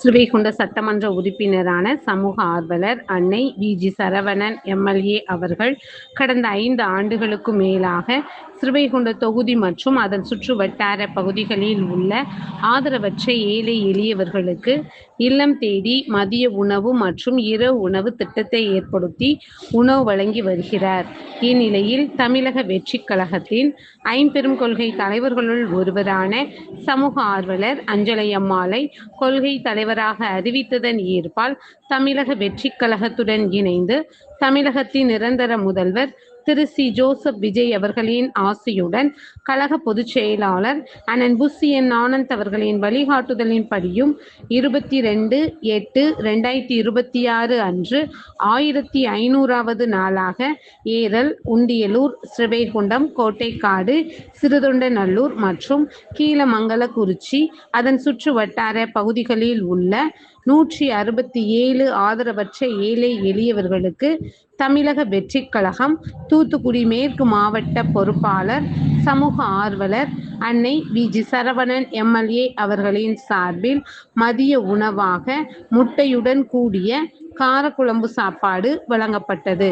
ஸ்ரீவைகுண்ட சட்டமன்ற உறுப்பினரான சமூக ஆர்வலர் அன்னை வி.ஜி. சரவணன் எம்.எல்.ஏ. அவர்கள் கடந்த 5 ஆண்டுகளுக்கு மேலாக ஸ்ரீவைகுண்ட தொகுதி மற்றும் அதன் சுற்றுவட்டார பகுதிகளில் உள்ள ஆதரவற்ற ஏழை எளியவர்களுக்கு இல்லம் தேடி மதிய உணவு மற்றும் இரவு உணவு திட்டத்தை ஏற்படுத்தி உணவு வழங்கி வருகிறார். இந்நிலையில் தமிழக வெற்றிக் கழகத்தின் ஐம்பெரும் கொள்கை தலைவர்களுள் ஒருவரான சமூக ஆர்வலர் அஞ்சலையம்மாளை கொள்கை தலைவராக அறிவித்ததன் ஏற்பால் தமிழக வெற்றிக் கழகத்துடன் இணைந்து தமிழகத்தின் நிரந்தர முதல்வர் திரு சி. ஜோசப் விஜய் அவர்களின் ஆசியுடன் கழக பொதுச் செயலாளர் அண்ணன் புஷி என். ஆனந்த் அவர்களின் வழிகாட்டுதலின்படியும் 22/8/2026 அன்று 1500வது நாளாக ஏரல், உண்டியலூர், ஸ்ரீவைகுண்டம், கோட்டைக்காடு, சிறுதொண்டநல்லூர் மற்றும் கீழமங்கலக்குறிச்சி அதன் சுற்று வட்டார பகுதிகளில் உள்ள 167 ஆதரவற்ற ஏழை எளியவர்களுக்கு தமிழக வெற்றிக் கழகம் தூத்துக்குடி மேற்கு மாவட்ட பொறுப்பாளர் சமூக ஆர்வலர் அன்னை வி.ஜி. சரவணன் எம்.எல்.ஏ. அவர்களின் சார்பில் மதிய உணவாக முட்டையுடன் கூடிய காரக்குழம்பு சாப்பாடு வழங்கப்பட்டது.